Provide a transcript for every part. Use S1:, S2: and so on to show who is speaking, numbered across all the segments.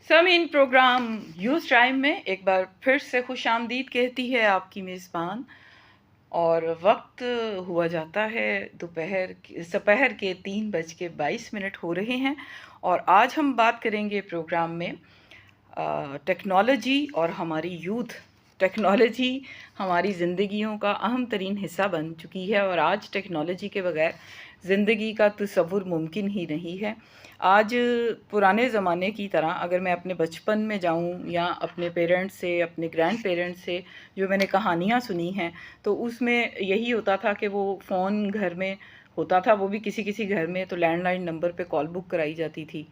S1: सामीन programme use time में एक बार फिर से खुश आमदीद कहती है आपकी मेज़बान। और वक्त हुआ जाता है दोपहर के 3:22 हो रहे हैं। और आज हम बात करेंगे प्रोग्राम में टेक्नोलॉजी और हमारी यूथ। टेक्नोलॉजी हमारी ज़िंदगियों का अहम तरीन हिस्सा बन चुकी है और आज टेक्नोलॉजी के बगैर ज़िंदगी का तसव्वुर मुमकिन ही नहीं है। आज पुराने ज़माने की तरह अगर मैं अपने बचपन में जाऊं या अपने पेरेंट्स से, अपने ग्रैंड पेरेंट्स से जो मैंने कहानियाँ सुनी हैं, तो उसमें यही होता था कि वो फ़ोन घर में होता था, वो भी किसी किसी घर में तो लैंडलाइन नंबर पे कॉल बुक कराई जाती थी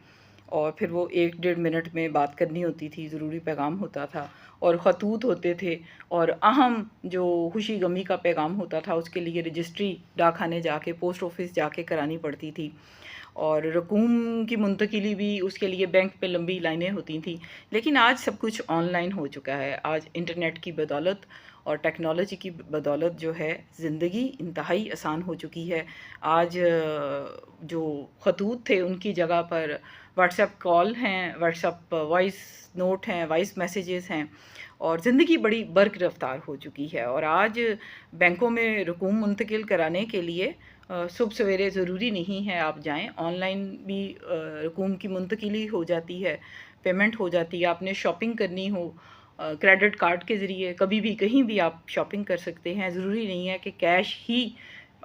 S1: और फिर वो 1-1.5 मिनट में बात करनी होती थी, ज़रूरी पैगाम होता था और ख़तूत होते थे। और अहम जो खुशी गमी का पैगाम होता था उसके लिए रजिस्ट्री डाकखाने जाके, पोस्ट ऑफिस जाके करानी पड़ती थी और रकूम की मुंतकिली भी उसके लिए बैंक पे लंबी लाइनें होती थी। लेकिन आज सब कुछ ऑनलाइन हो चुका है। आज इंटरनेट की बदौलत और टेक्नोलॉजी की बदौलत जो है ज़िंदगी इंतहाई आसान हो चुकी है। आज जो खतूत थे उनकी जगह पर व्हाट्सएप कॉल हैं, व्हाट्सएप वॉइस नोट हैं, वॉइस मैसेजेस हैं और ज़िंदगी बड़ी बर्क रफ्तार हो चुकी है। और आज बैंकों में रकूम मुंतकिल कराने के लिए सुबह सवेरे ज़रूरी नहीं है आप जाएं, ऑनलाइन भी रकूम की मुंतकिली हो जाती है, पेमेंट हो जाती है। आपने शॉपिंग करनी हो क्रेडिट कार्ड के ज़रिए कभी भी कहीं भी आप शॉपिंग कर सकते हैं। ज़रूरी नहीं है कि कैश ही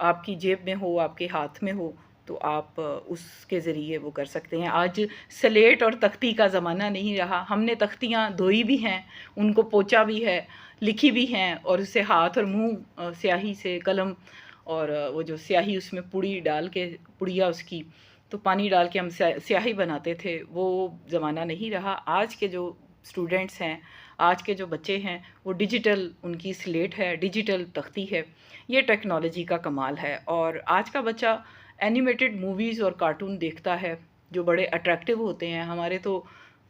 S1: आपकी जेब में हो, आपके हाथ में हो, तो आप उसके ज़रिए वो कर सकते हैं। आज स्लेट और तख्ती का ज़माना नहीं रहा। हमने तख्तियाँ धोई भी हैं, उनको पोंछा भी है, लिखी भी हैं और उससे हाथ और मुंह स्याही से कलम और वो जो स्याही उसमें पुड़ी डाल के, पुड़िया उसकी तो पानी डाल के हम स्याही बनाते थे, वो ज़माना नहीं रहा। आज के जो स्टूडेंट्स हैं, आज के जो बच्चे हैं, वो डिजिटल उनकी स्लेट है, डिजिटल तख्ती है। ये टेक्नोलॉजी का कमाल है। और आज का बच्चा एनिमेटेड मूवीज़ और कार्टून देखता है जो बड़े अट्रैक्टिव होते हैं। हमारे तो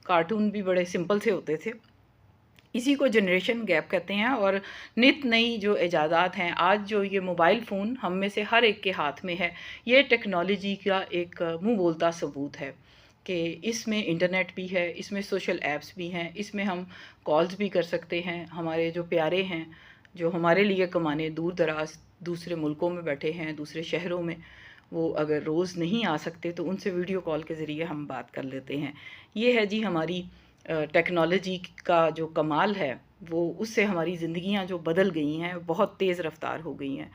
S1: कार्टून भी बड़े सिंपल से होते थे। इसी को जनरेशन गैप कहते हैं। और नित नई जो इजादात हैं, आज जो ये मोबाइल फ़ोन हम में से हर एक के हाथ में है, ये टेक्नोलॉजी का एक मुंह बोलता सबूत है कि इसमें इंटरनेट भी है, इसमें सोशल ऐप्स भी हैं, इसमें हम कॉल्स भी कर सकते हैं। हमारे जो प्यारे हैं, जो हमारे लिए कमाने दूर दराज दूसरे मुल्कों में बैठे हैं, दूसरे शहरों में, वो अगर रोज़ नहीं आ सकते तो उनसे वीडियो कॉल के ज़रिए हम बात कर लेते हैं। ये है जी हमारी टेक्नोलॉजी का जो कमाल है, वो उससे हमारी ज़िंदगियां जो बदल गई हैं, बहुत तेज़ रफ्तार हो गई हैं।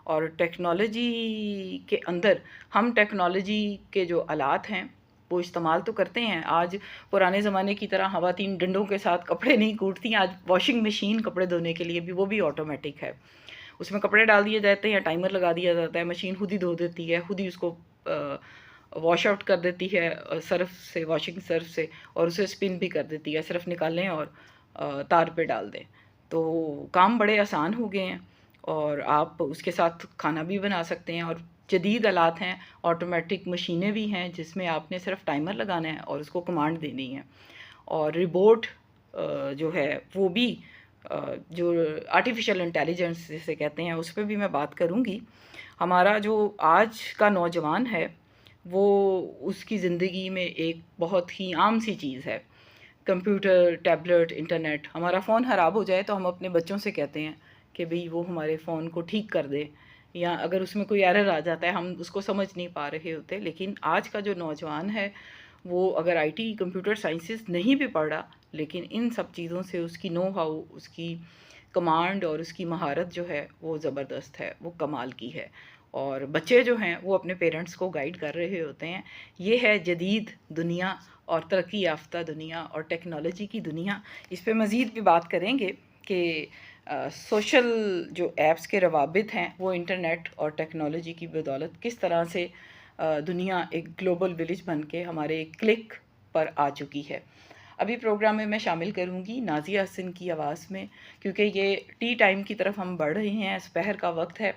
S1: और टेक्नोलॉजी के अंदर हम टेक्नोलॉजी के जो आलात हैं वो इस्तेमाल तो करते हैं। आज पुराने ज़माने की तरह ख़वातीन डंडों के साथ कपड़े नहीं कूटती। आज वॉशिंग मशीन कपड़े धोने के लिए भी, वो भी ऑटोमेटिक है। उसमें कपड़े डाल दिए जाते हैं, टाइमर लगा दिया जाता है, मशीन खुद ही धो देती है, खुद ही उसको वॉश आउट कर देती है सर्फ़ से, वॉशिंग सर्फ़ से, और उसे स्पिन भी कर देती है। सिर्फ निकालें और तार पे डाल दें, तो काम बड़े आसान हो गए हैं। और आप उसके साथ खाना भी बना सकते हैं। और जदीद आलात हैं, ऑटोमेटिक मशीनें भी हैं जिसमें आपने सिर्फ टाइमर लगाना है और उसको कमांड देनी है। और रिबोट जो है वो भी जो आर्टिफिशियल इंटेलिजेंस जिसे कहते हैं, उस पर भी मैं बात करूँगी। हमारा जो आज का नौजवान है, वो उसकी ज़िंदगी में एक बहुत ही आम सी चीज़ है कंप्यूटर, टैबलेट, इंटरनेट। हमारा फ़ोन ख़राब हो जाए तो हम अपने बच्चों से कहते हैं कि भई वो हमारे फ़ोन को ठीक कर दे, या अगर उसमें कोई एरर आ जाता है, हम उसको समझ नहीं पा रहे होते। लेकिन आज का जो नौजवान है, वो अगर आईटी कंप्यूटर साइंसेस नहीं भी पढ़ रहा, लेकिन इन सब चीज़ों से उसकी नो हाउ, उसकी कमांड और उसकी महारत जो है वो ज़बरदस्त है, वो कमाल की है। और बच्चे जो हैं वो अपने पेरेंट्स को गाइड कर रहे होते हैं। ये है जदीद दुनिया और तरक्की याफ्ता दुनिया और टेक्नोलॉजी की दुनिया। इस पे मज़ीद भी बात करेंगे कि सोशल जो ऐप्स के रवाबित हैं वो इंटरनेट और टेक्नोलॉजी की बदौलत किस तरह से दुनिया एक ग्लोबल विलेज बन के हमारे एक क्लिक पर आ चुकी है। अभी प्रोग्राम में मैं शामिल करूंगी नाज़िया हसन की आवाज़ में, क्योंकि ये टी टाइम की तरफ हम बढ़ रहे हैं, दोपहर का वक्त है।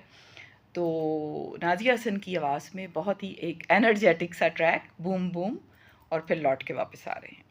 S1: तो नाज़िया हसन की आवाज़ में बहुत ही एक एनर्जेटिक सा ट्रैक, बूम बूम, और फिर लौट के वापस आ रहे हैं।